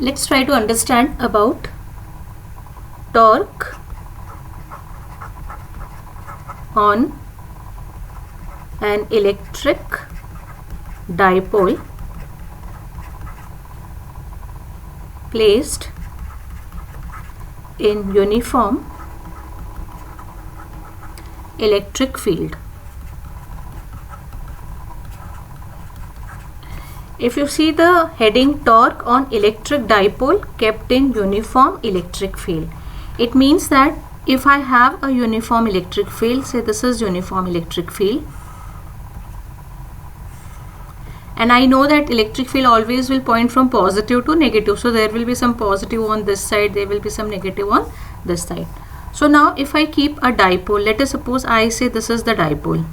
Let's try to understand about torque on an electric dipole placed in uniform electric field. If you see the heading torque on electric dipole kept in uniform electric field, it means that if I have a uniform electric field, say this is uniform electric field, and I know that electric field always will point from positive to negative, so there will be some positive on this side, there will be some negative on this side. So now if I keep a dipole, let us suppose I say this is the dipole.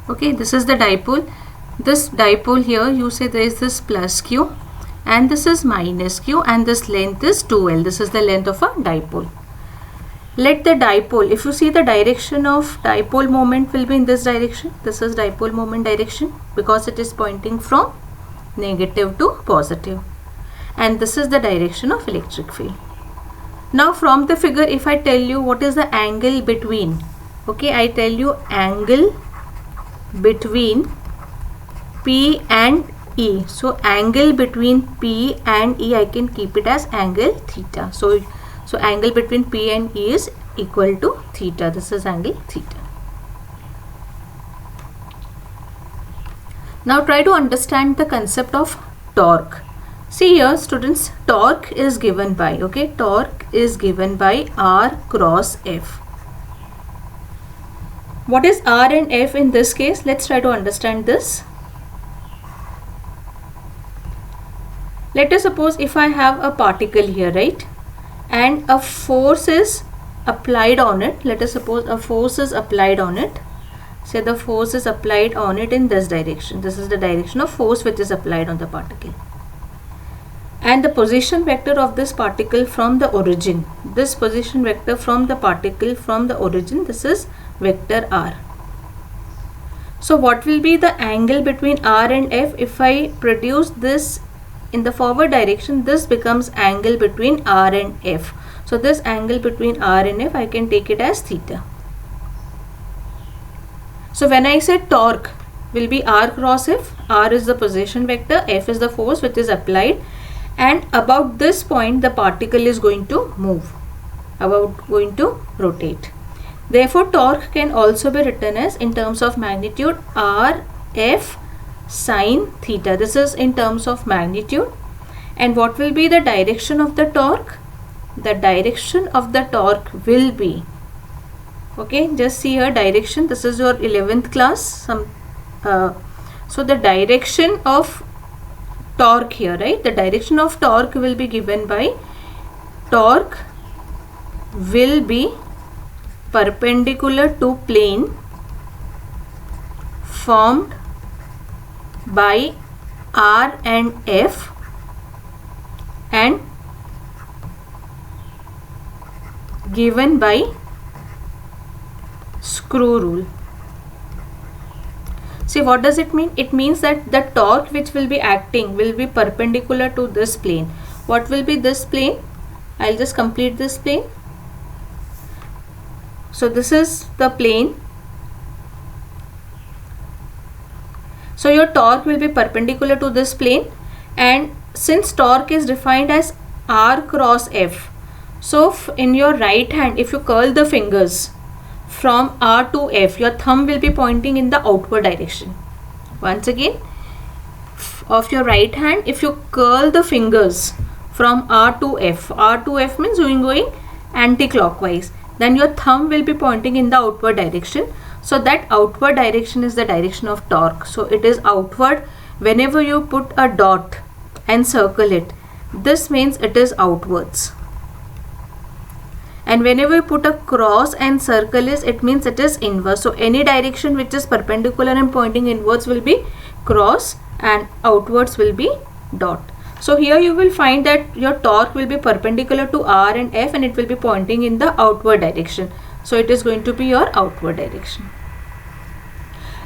Okay, this is the dipole. This dipole here, you say there is this plus q and this is minus q and this length is 2l. This is the length of a dipole. Let the dipole, if you see the direction of dipole moment will be in this direction. This is dipole moment direction because it is pointing from negative to positive. And this is the direction of electric field. Now from the figure, if I tell you what is the angle between, okay, I tell you angle between P and E. So angle between P and E, I can keep it as angle theta. So angle between P and E is equal to theta. This is angle theta. Now try to understand the concept of torque. See here students, torque is given by, okay, torque is given by R cross F. What is R and F in this case? Let's try to understand this. Let us suppose if I have a particle here, right, and a force is applied on it. Let us suppose a force is applied on it. Say the force is applied on it in this direction. This is the direction of force which is applied on the particle. And the position vector of this particle from the origin, this position vector from the particle from the origin, this is vector r. So what will be the angle between r and f? If I produce this in the forward direction, this becomes angle between r and f. So this angle between r and f, I can take it as theta. So when I say torque will be r cross f, r is the position vector, f is the force which is applied, and about this point the particle is going to move, going to rotate. Therefore torque can also be written as in terms of magnitude r f sine theta. This is in terms of magnitude. And what will be the direction of the torque? The direction of the torque will be, okay, just see here direction, this is your 11th class. So the direction of torque here, right, the direction of torque will be given by torque will be perpendicular to plane formed by R and F and given by screw rule. See, what does it mean? It means that the torque which will be acting will be perpendicular to this plane. What will be this plane? I'll just complete this plane. So this is the plane. So your torque will be perpendicular to this plane, and since torque is defined as R cross F, so in your right hand, if you curl the fingers from R to F, your thumb will be pointing in the outward direction. Once again, of your right hand, if you curl the fingers from R to F means going anti-clockwise, then your thumb will be pointing in the outward direction. So that outward direction is the direction of torque. So it is outward. Whenever you put a dot and circle it, this means it is outwards. And whenever you put a cross and circle it means it is inverse. So any direction which is perpendicular and pointing inwards will be cross and outwards will be dot. So here you will find that your torque will be perpendicular to R and F and it will be pointing in the outward direction. So it is going to be your outward direction.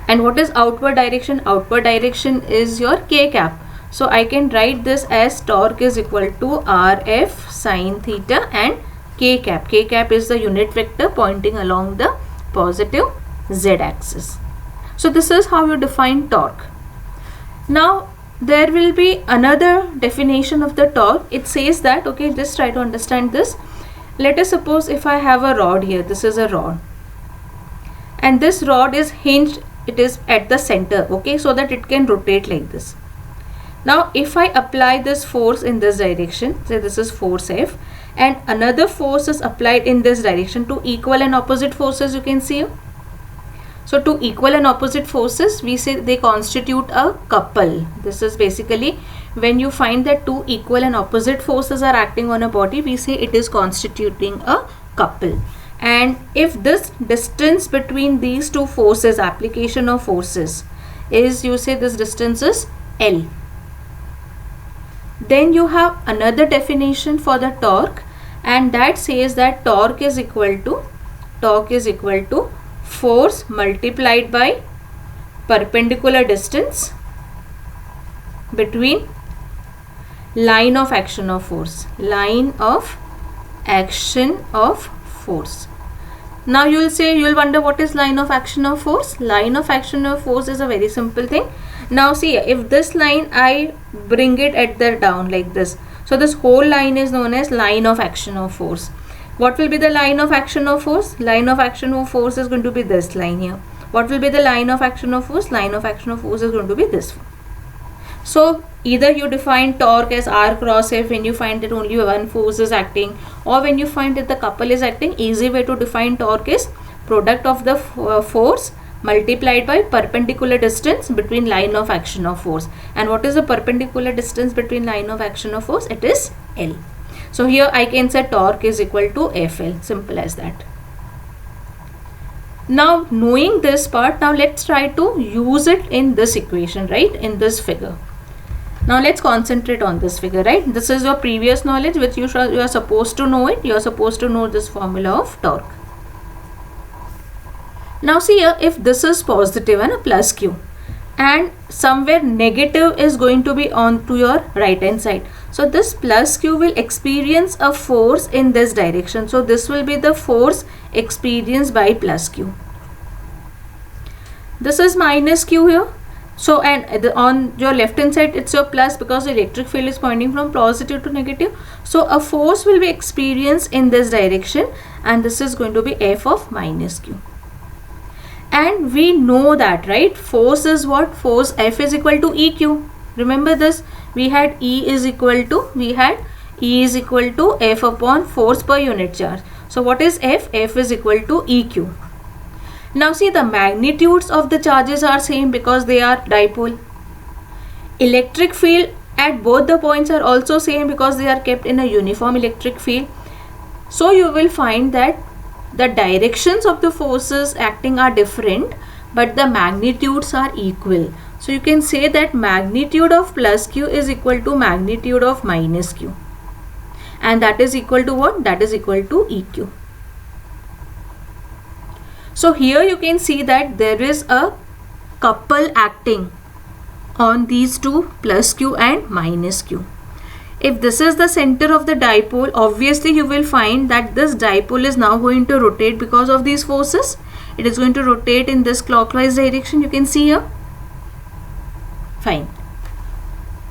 And what is outward direction? Outward direction is your k cap. So I can write this as torque is equal to Rf sine theta and k cap. K cap is the unit vector pointing along the positive z axis. So this is how you define torque. Now there will be another definition of the torque. It says that, okay, just try to understand this. Let us suppose if I have a rod here, this is a rod, and this rod is hinged, it is at the center, okay, so that it can rotate like this. Now if I apply this force in this direction, say this is force F, and another force is applied in this direction, two equal and opposite forces you can see here. So two equal and opposite forces, we say they constitute a couple. This is basically when you find that two equal and opposite forces are acting on a body, we say it is constituting a couple. And if this distance between these two forces, application of forces, is, you say this distance is L. Then you have another definition for the torque, and that says that torque is equal to force multiplied by perpendicular distance between line of action of force. Line of action of force. Now you will say, you will wonder what is line of action of force. Line of action of force is a very simple thing. Now see, if this line I bring it at the down like this, so this whole line is known as line of action of force. What will be the line of action of force? Line of action of force is going to be this line here. What will be the line of action of force? Line of action of force is going to be this one. So either you define torque as R cross F when you find that only one force is acting, or when you find that the couple is acting. Easy way to define torque is product of the force multiplied by perpendicular distance between line of action of force. And what is the perpendicular distance between line of action of force? It is L. So here I can say torque is equal to FL. Simple as that. Now knowing this part, now let's try to use it in this equation, right? In this figure. Now let's concentrate on this figure, right? This is your previous knowledge which you are supposed to know it. You are supposed to know this formula of torque. Now see here, if this is positive and a plus Q, and somewhere negative is going to be on to your right hand side. So this plus Q will experience a force in this direction. So this will be the force experienced by plus Q. This is minus Q here. So and on your left hand side it's your plus, because the electric field is pointing from positive to negative. So a force will be experienced in this direction, and this is going to be F of minus Q. And we know that, right? Force is what? Force F is equal to EQ. Remember this? We had E is equal to F upon force per unit charge. So what is F? F is equal to EQ. Now see, the magnitudes of the charges are same because they are dipole. Electric field at both the points are also same because they are kept in a uniform electric field. So you will find that the directions of the forces acting are different, but the magnitudes are equal. So you can say that magnitude of plus Q is equal to magnitude of minus Q. And that is equal to what? That is equal to EQ. So here you can see that there is a couple acting on these two, plus Q and minus Q. If this is the center of the dipole, obviously you will find that this dipole is now going to rotate because of these forces. It is going to rotate in this clockwise direction, you can see here. Fine.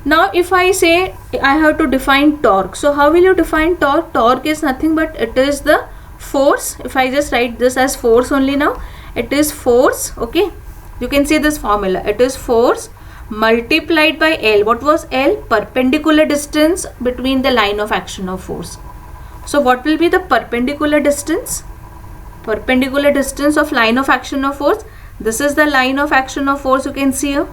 Now if I say I have to define torque, so how will you define torque? Torque is nothing but it is the force. If I just write this as force only now, it is force, okay? You can see this formula. It is force multiplied by L. What was L? Perpendicular distance between the line of action of force. So what will be the perpendicular distance? Perpendicular distance of line of action of force. This is the line of action of force, you can see here.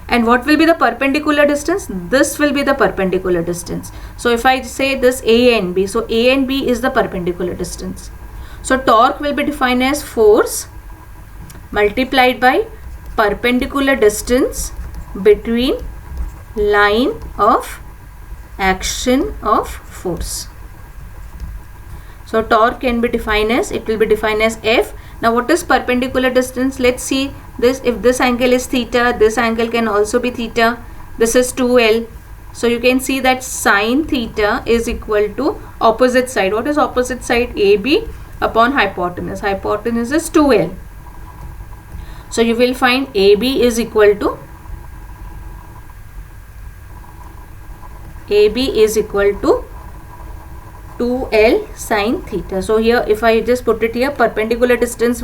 And what will be the perpendicular distance? This will be the perpendicular distance. So if I say this A and B, so A and B is the perpendicular distance. So torque will be defined as force multiplied by perpendicular distance between line of action of force. So torque can be defined as, it will be defined as F. Now what is perpendicular distance? Let's see this. If this angle is theta, this angle can also be theta. This is 2L. So you can see that sine theta is equal to opposite side. What is opposite side? AB upon hypotenuse. Hypotenuse is 2L. So you will find AB is equal to 2L sine theta. So here if I just put it here, perpendicular distance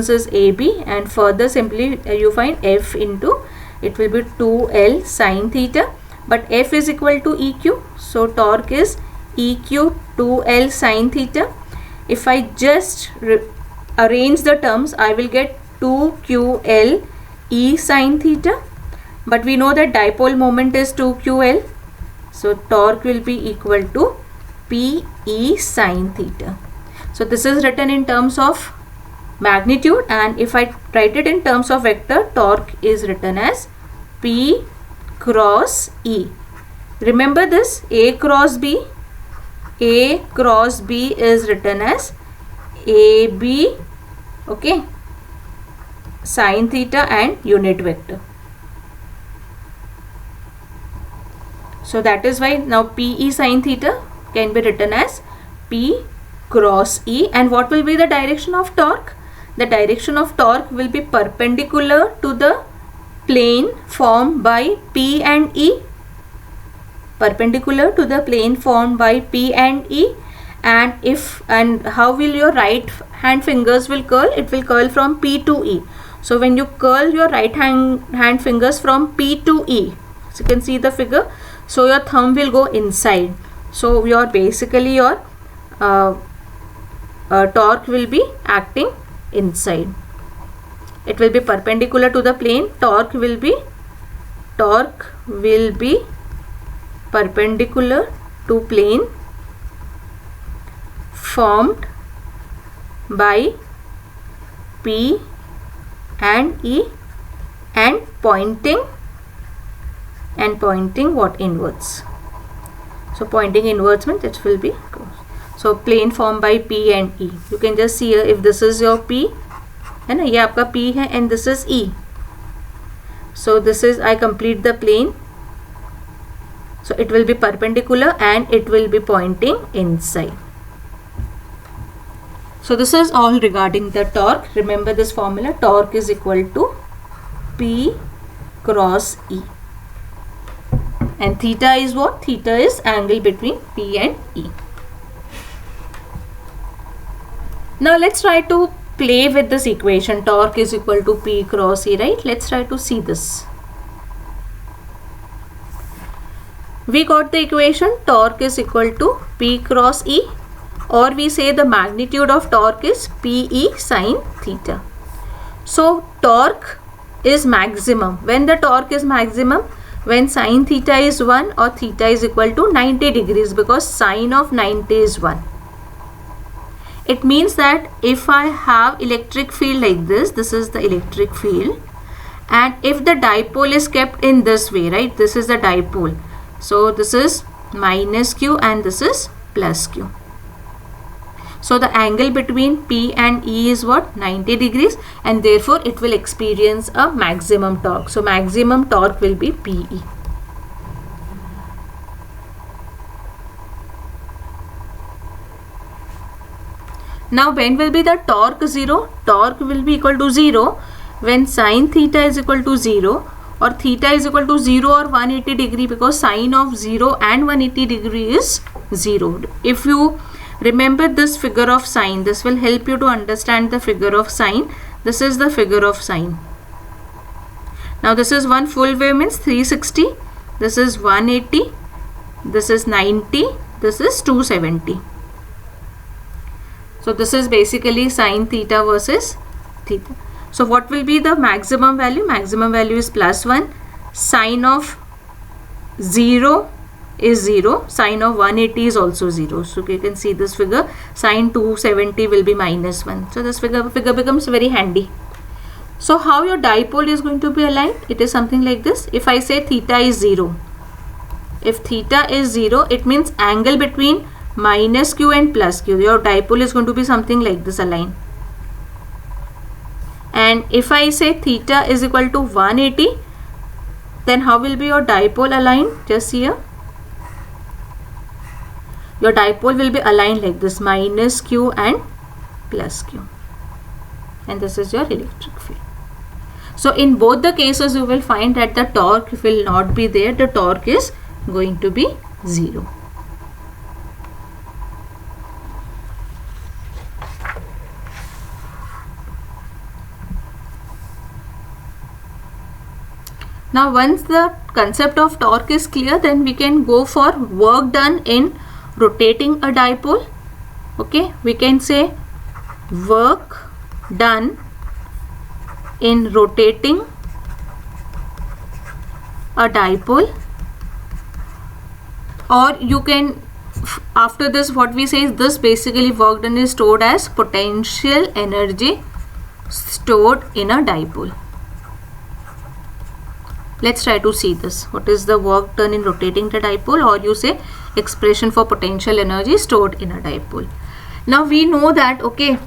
is AB, and further simply you find F into, it will be 2L sine theta, but F is equal to EQ. So torque is EQ 2L sine theta. If I just arrange the terms, I will get 2QL E sine theta, but we know that dipole moment is 2QL. So torque will be equal to PE sine theta. So this is written in terms of magnitude, and if I write it in terms of vector, torque is written as P cross E. Remember this, A cross B is written as AB, okay, sine theta and unit vector. So that is why now PE sine theta can be written as P cross E. And what will be the direction of torque? The direction of torque will be perpendicular to the plane formed by P and E. Perpendicular to the plane formed by P and E. And how will your right hand fingers will curl? It will curl from P to E. So when you curl your right hand fingers from P to E, so you can see the figure. So your thumb will go inside. So your basically your torque will be acting inside. It will be perpendicular to the plane. Torque will be perpendicular to plane formed by P and E and pointing what? Inwards. So pointing inwards means it will be close. So plane formed by P and E. You can just see here, if this is your P, है ना, ये आपका P है and this is E. So this is, I complete the plane. So it will be perpendicular and it will be pointing inside. So this is all regarding the torque. Remember this formula, torque is equal to P cross E. And theta is what? Theta is angle between P and E. Now let's try to play with this equation. Torque is equal to P cross E, right? Let's try to see this. We got the equation, torque is equal to P cross E, or we say the magnitude of torque is PE sine theta. So torque is maximum. When the torque is maximum? When sine theta is 1 or theta is equal to 90 degrees, because sine of 90 is 1. It means that if I have electric field like this is the electric field, and if the dipole is kept in this way, right, this is the dipole. So this is minus Q and this is plus Q. So the angle between P and E is what? 90 degrees, and therefore it will experience a maximum torque. So maximum torque will be PE. Now when will be the torque 0? Torque will be equal to 0 when sine theta is equal to 0 or theta is equal to 0 or 180 degree, because sine of 0 and 180 degree is 0. If you remember this figure of sine, this will help you to understand the figure of sine. This is the figure of sine. Now this is one full wave, means 360. This is 180. This is 90. This is 270. So this is basically sine theta versus theta. So what will be the maximum value? Maximum value is plus 1. Sine of 0 is 0. Sine of 180 is also 0. So you can see this figure. Sine 270 will be minus 1. So this figure becomes very handy. So how your dipole is going to be aligned? It is something like this. If I say theta is 0. If theta is 0, it means angle between minus Q and plus Q. Your dipole is going to be something like this aligned. And if I say theta is equal to 180, then how will be your dipole aligned? Just here, your dipole will be aligned like this, minus q and plus q, and this is your electric field. So in both the cases you will find that the torque will not be there, the torque is going to be 0. Now once the concept of torque is clear, then we can go for work done in rotating a dipole. Okay, we can say work done in rotating a dipole, or you can, after this what we say is this basically work done is stored as potential energy stored in a dipole. Let's try to see this. What is the work done in rotating the dipole, or you say expression for potential energy stored in a dipole. Now we know that, okay,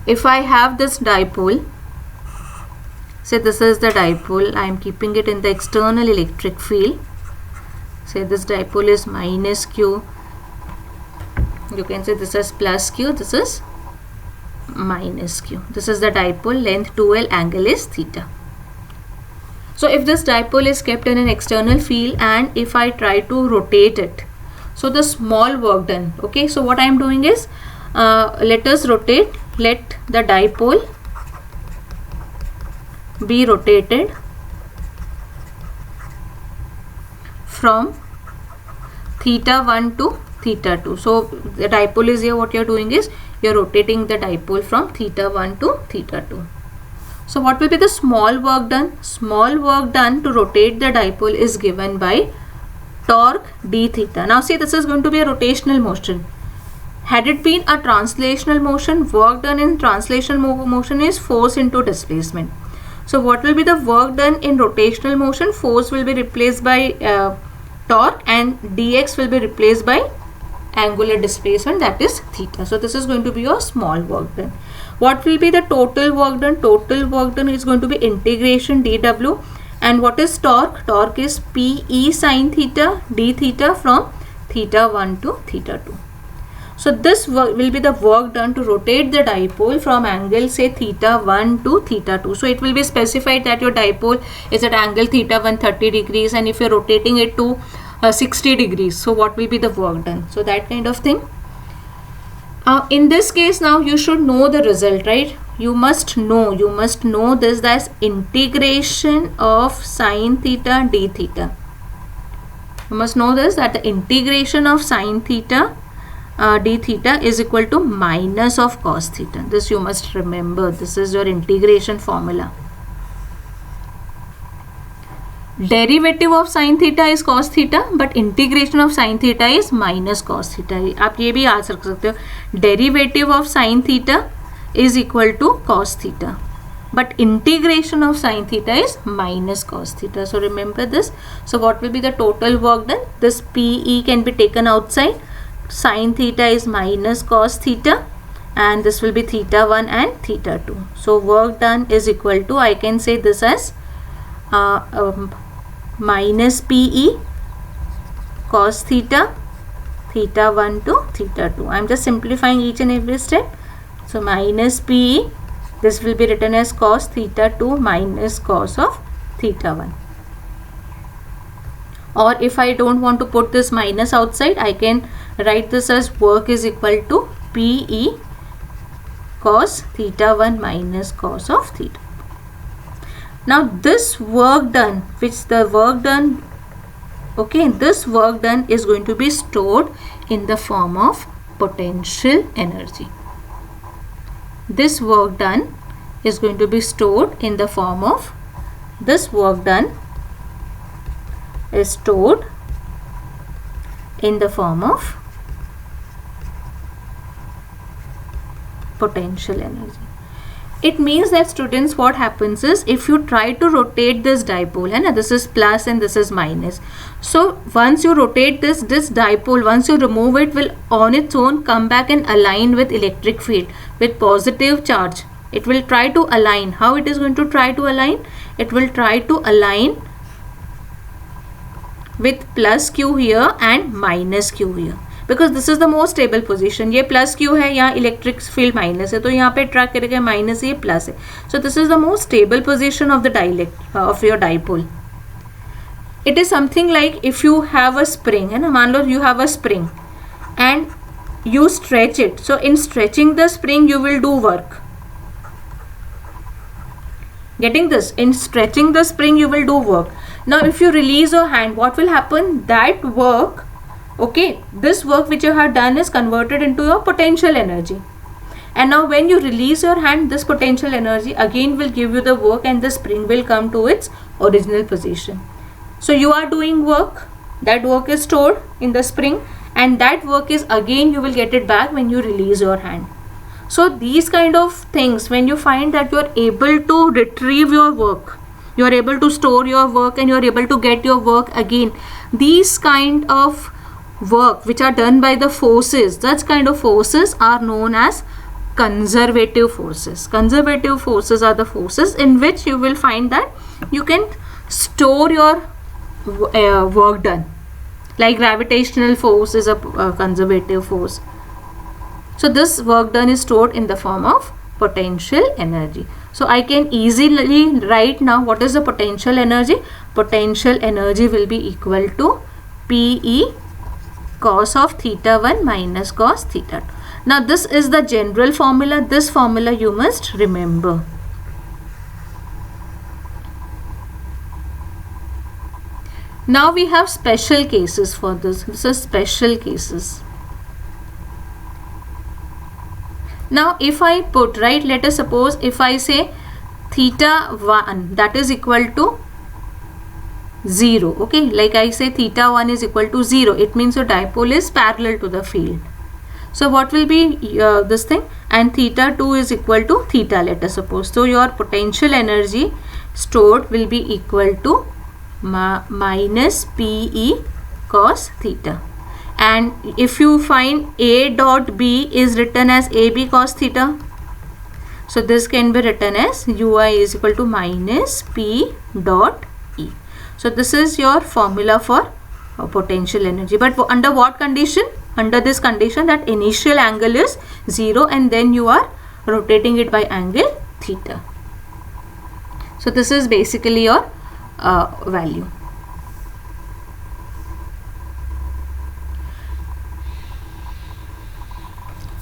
if I have this dipole, say this is the dipole, I am keeping it in the external electric field. Say this dipole is minus q, you can say this is plus q, this is minus q. This is the dipole, length 2l, angle is theta. So if this dipole is kept in an external field and if I try to rotate it, so the small work done, okay, so what I am doing is, let us rotate, let the dipole be rotated from theta 1 to theta 2. So the dipole is here, what you are doing is you are rotating the dipole from theta 1 to theta 2. So what will be the small work done? Small work done to rotate the dipole is given by torque d theta. Now see, this is going to be a rotational motion. Had it been a translational motion, work done in translational motion is force into displacement. So what will be the work done in rotational motion? Force will be replaced by torque and dx will be replaced by angular displacement, that is theta. So this is going to be your small work done. What will be the total work done? Total work done is going to be integration dw. And what is torque? Torque is Pe sine theta d theta from theta 1 to theta 2. So this will be the work done to rotate the dipole from angle say theta 1 to theta 2. So it will be specified that your dipole is at angle theta 1 30 degrees, and if you are rotating it to 60 degrees, so what will be the work done? So that kind of thing. In this case now you should know the result, right? You must know this, as integration of sine theta d theta. You must know this, that the integration of sine theta d theta is equal to minus of cos theta. This you must remember. This is your integration formula. Derivative of sine theta is cos theta, but integration of sine theta is minus cos theta. आप ये भी याद रख सकते हो. Derivative of sine theta is equal to cos theta, but integration of sine theta is minus cos theta. So remember this. So what will be the total work done? This Pe can be taken outside. Sine theta is minus cos theta, and this will be theta 1 and theta 2. So work done is equal to, I can say this as minus Pe cos theta, theta 1 to theta 2. I am just simplifying each and every step. So minus Pe, this will be written as cos theta 2 minus cos of theta 1. Or if I don't want to put this minus outside, I can write this as work is equal to Pe cos theta 1 minus cos of theta. Now this work done, this work done is going to be stored in the form of potential energy. This work done is going to be stored in the form of, this work done is stored in the form of potential energy. It means that, students, what happens is, if you try to rotate this dipole, and this is plus and this is minus, so once you rotate this dipole, once you remove it, will on its own come back and align with electric field with positive charge. It will try to align. How it is going to try to align? It will try to align with plus q here and minus q here, because this is the most stable position. ये plus q है, यहाँ electric field minus है, तो यहाँ पे attract करेगा minus, ये plus है. So this is the most stable position of the of your dipole. It is something like if you have a spring, है ना, मान लो you have a spring and you stretch it. So in stretching the spring you will do work. Getting this? In stretching the spring you will do work. Now if you release your hand, what will happen? That work, okay, this work which you have done is converted into your potential energy. And now when you release your hand, this potential energy again will give you the work and the spring will come to its original position. So you are doing work, that work is stored in the spring, and that work is again you will get it back when you release your hand. So these kind of things, when you find that you are able to retrieve your work, you are able to store your work and you are able to get your work again, these kind of work which are done by the forces, such kind of forces are known as conservative forces. Conservative forces are the forces in which you will find that you can store your work done. Like gravitational force is a conservative force. So this work done is stored in the form of potential energy. So I can easily write now what is the potential energy. Potential energy will be equal to PE cos of theta 1 minus cos theta 2. Now this is the general formula. This formula you must remember. Now we have special cases for this. This is special cases. Now if I put, right, let us suppose if I say theta 1 that is equal to 0, okay, like I say theta 1 is equal to 0, it means your dipole is parallel to the field. So what will be this thing? And theta 2 is equal to theta, let us suppose. So your potential energy stored will be equal to minus PE cos theta. And if you find A dot B is written as AB cos theta, so this can be written as UI is equal to minus P dot E. So this is your formula for potential energy. But under what condition? Under this condition that initial angle is 0 and then you are rotating it by angle theta. So this is basically your value.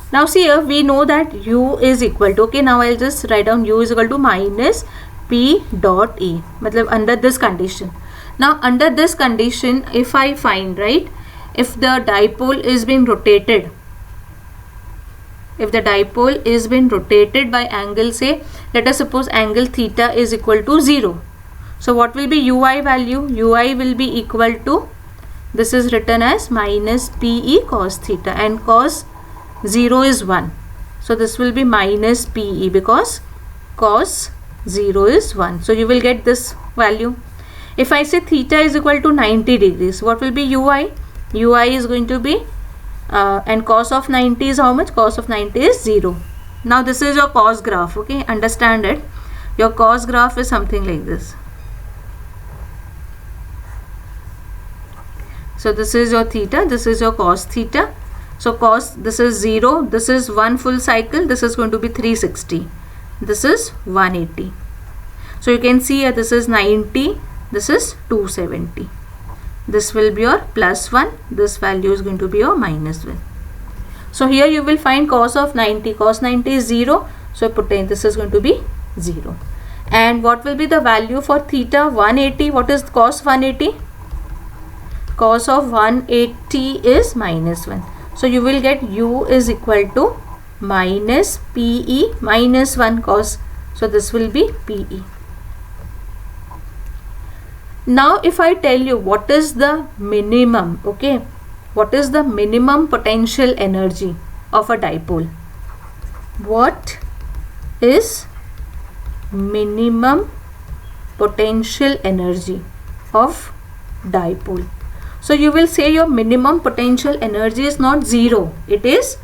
Now see here, we know that U is equal to, okay, now I'll just write down U is equal to minus P dot E, matlab under this condition. Now under this condition, if I find, right, if the dipole is being rotated, if the dipole is being rotated by angle, say, let us suppose angle theta is equal to 0. So what will be UI value? UI will be equal to, this is written as minus PE cos theta, and cos 0 is 1. So this will be minus PE because cos 0 is 1. So you will get this value. If I say theta is equal to 90 degrees, what will be UI? UI is going to be, and cos of 90 is how much? Cos of 90 is 0. Now this is your cos graph, okay, understand it. Your cos graph is something like this. So this is your theta, this is your cos theta. So cos, this is 0, this is 1 full cycle, this is going to be 360, this is 180. So you can see here, this is 90, this is 270. This will be your plus 1, this value is going to be your minus 1. So here you will find cos of 90, cos 90 is 0, so this is going to be 0. And what will be the value for theta 180? What is cos 180? Cos of 180 is minus 1. So you will get U is equal to minus PE minus 1 cos. So this will be PE. Now if I tell you what is the minimum, okay, what is the minimum potential energy of a dipole? What is minimum potential energy of dipole? So you will say your minimum potential energy is not 0, it is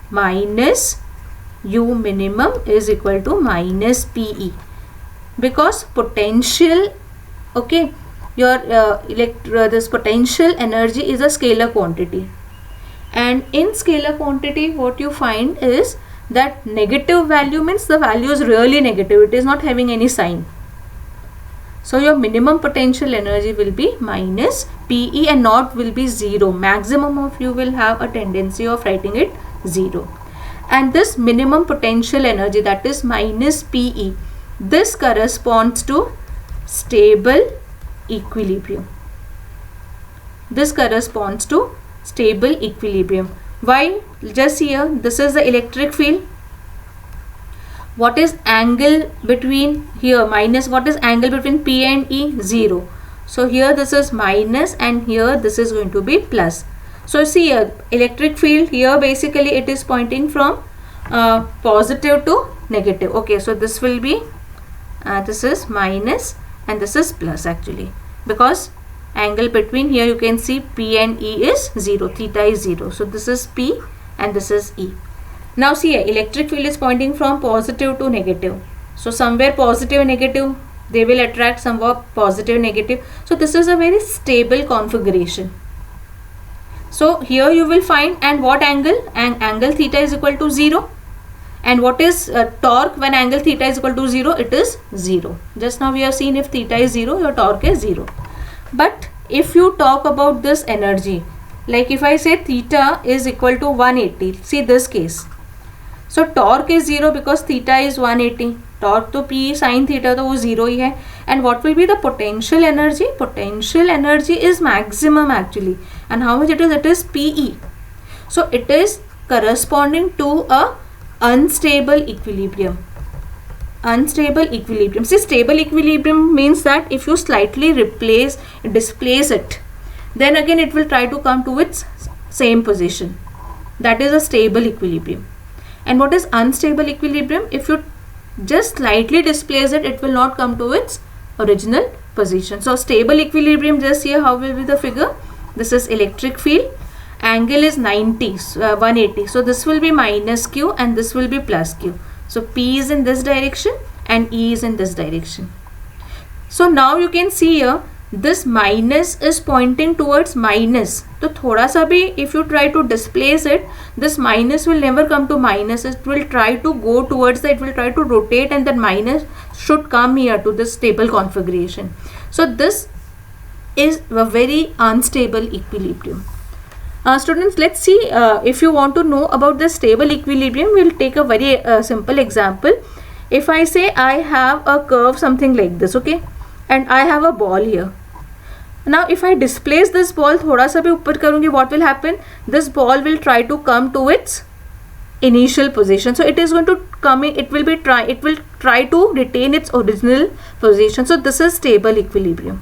minus U minimum is equal to minus PE, because potential, okay, your this potential energy is a scalar quantity, and in scalar quantity what you find is that negative value means the value is really negative, it is not having any sign. So your minimum potential energy will be minus PE and not will be 0. Maximum of you will have a tendency of writing it 0. And this minimum potential energy, that is minus PE, this corresponds to stable equilibrium. This corresponds to stable equilibrium. Why? Just here, this is the electric field. What is angle between here minus, what is angle between P and E? 0. So here this is minus and here this is going to be plus. So see here, electric field here basically it is pointing from positive to negative. Okay, so this will be this is minus and this is plus actually, because angle between here you can see P and E is 0, theta is 0. So this is P and this is E. Now see here, electric field is pointing from positive to negative. So somewhere positive negative, they will attract somewhere positive negative. So this is a very stable configuration. So here you will find, and what angle? And angle theta is equal to 0. And what is torque when angle theta is equal to 0? It is 0. Just now we have seen if theta is 0, your torque is 0. But if you talk about this energy, like if I say theta is equal to 180, see this case. So torque is 0 because theta is 180. Torque to P sin theta तो वो 0 ही है. And what will be the potential energy? Potential energy is maximum actually. And how much it is? It is PE. So it is corresponding to a unstable equilibrium. Unstable equilibrium. See, stable equilibrium means that if you slightly displace it, then again it will try to come to its same position. That is a stable equilibrium. And what is unstable equilibrium? If you just slightly displace it, it will not come to its original position. So stable equilibrium, just here how will be the figure? This is electric field. Angle is 180. So this will be minus Q and this will be plus Q. So P is in this direction and E is in this direction. So now you can see here, this minus is pointing towards minus. So thoda sa bhi, if you try to displace it, this minus will never come to minus. It will try to go towards it will try to rotate, and that minus should come here to this stable configuration. So this is a very unstable equilibrium. Students, let's see if you want to know about the stable equilibrium, we'll take a very simple example. If I say I have a curve something like this, okay, and I have a ball here. Now if I displace this ball thoda sa bhi upar karungi, what will happen? This ball will try to come to its initial position. So it is going to come in, it will try to retain its original position. So this is stable equilibrium.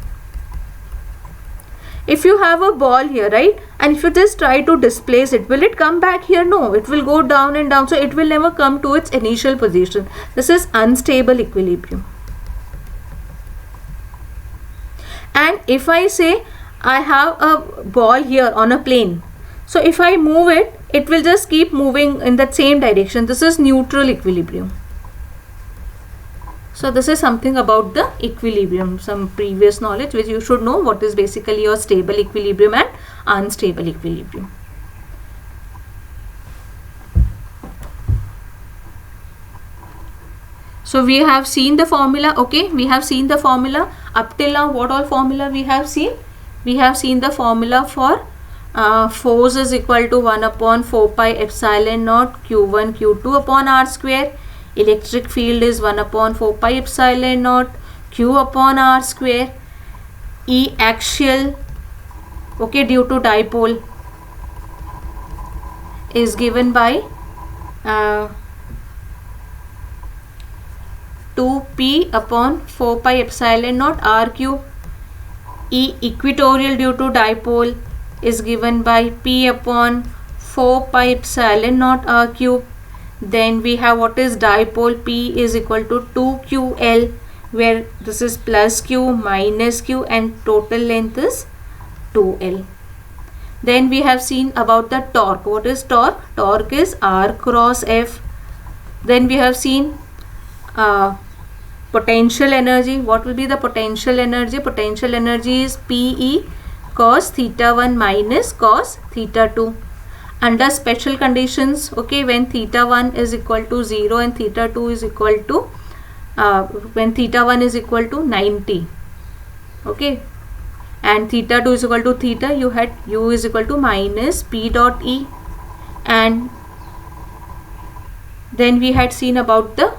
If you have a ball here, right, and if you just try to displace it, will it come back here? No, it will go down and down. So it will never come to its initial position. This is unstable equilibrium. And if I say I have a ball here on a plane, so if I move it, it will just keep moving in that same direction. This is neutral equilibrium. So this is something about the equilibrium, some previous knowledge which you should know, what is basically your stable equilibrium and unstable equilibrium. So we have seen the formula, okay, we have seen the formula. Up till now, what all formula we have seen? We have seen the formula for force is equal to 1 upon 4 pi epsilon naught Q1 Q2 upon R square. Electric field is 1 upon 4 pi epsilon naught Q upon R square. E axial, okay, due to dipole is given by 2p upon 4 pi epsilon naught R cube. E equatorial due to dipole is given by p upon 4 pi epsilon naught R cube. Then we have what is dipole, P is equal to 2QL, where this is plus Q minus Q and total length is 2L. Then we have seen about the torque. What is torque? Torque is R cross F. Then we have seen potential energy. What will be the potential energy? Potential energy is PE cos theta 1 minus cos theta 2 under special conditions. Okay, when theta 1 is equal to 0 and theta 2 is equal to when theta 1 is equal to 90. Okay, and theta 2 is equal to theta, you had u is equal to minus P dot E, and then we had seen about the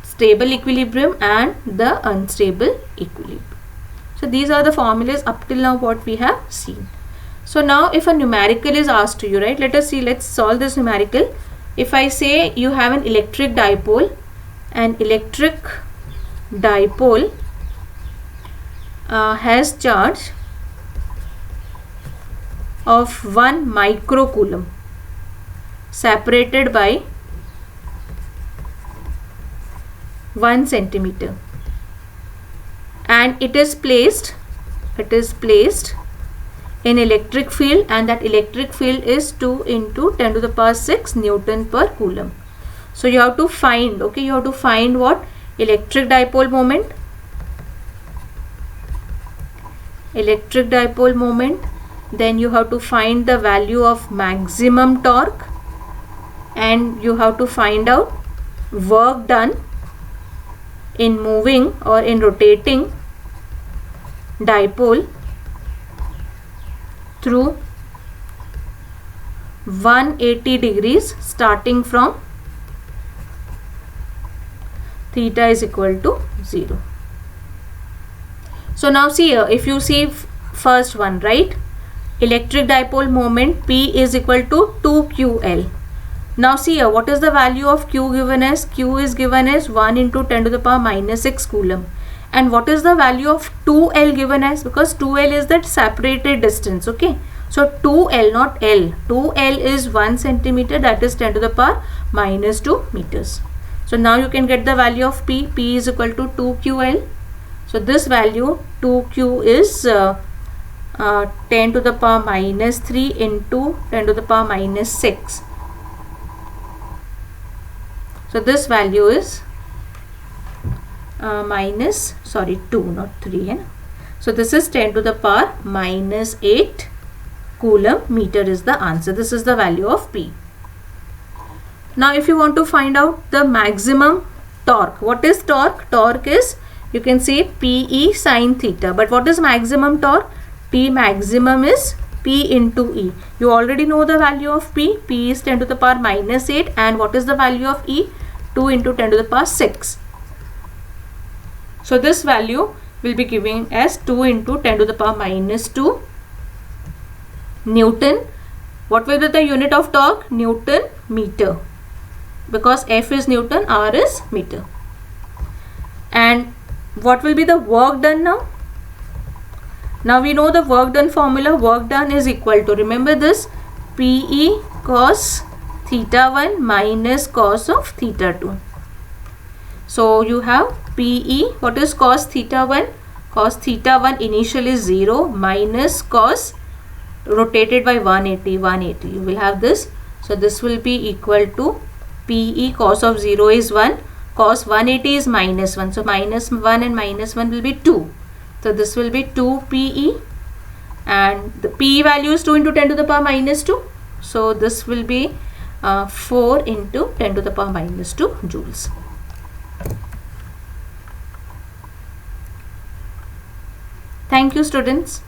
stable equilibrium and the unstable equilibrium. So these are the formulas up till now what we have seen. So now if a numerical is asked to you, right, let us see, let's solve this numerical. If I say you have an electric dipole, has charge of 1 microcoulomb separated by 1 centimeter, and it is placed in electric field, and that electric field is 2 into 10 to the power 6 Newton per coulomb. So you have to find, okay, you have to find what? Electric dipole moment. Then you have to find the value of maximum torque, and you have to find out work done in moving or in rotating dipole through 180 degrees starting from theta is equal to 0. So now see here, if you see first one, right, electric dipole moment P is equal to 2QL. Now see here, what is the value of Q given as? Q is given as 1 into 10 to the power minus 6 coulomb. And what is the value of 2L given as? Because 2L is that separated distance, okay. So 2L, not L. 2L is 1 centimeter, that is 10 to the power minus 2 meters. So now you can get the value of P. P is equal to 2QL. So this value 2Q is 10 to the power minus 3 into 10 to the power minus 6. So this value is 2, not 3. Hai? So this is 10 to the power minus 8 coulomb meter is the answer. This is the value of P. Now if you want to find out the maximum torque, what is torque? Torque is, you can say PE sin theta, but what is maximum torque? T maximum is P into E. You already know the value of P. P is 10 to the power minus 8, and what is the value of E? 2 into 10 to the power 6. So this value will be given as 2 into 10 to the power minus 2 Newton. What will be the unit of torque? Newton meter, because F is Newton, R is meter. And what will be the work done now? Now we know the work done formula. Work done is equal to, remember this, PE cos theta 1 minus cos of theta 2. So you have PE, what is cos theta 1? Cos theta 1 initially is 0 minus cos rotated by 180. You will have this. So this will be equal to PE cos of 0 is 1. Cos 180 is minus 1. So minus 1 and minus 1 will be 2. So this will be 2 PE, and the PE value is 2 into 10 to the power minus 2. So this will be 4 into 10 to the power minus 2 joules. Thank you, students.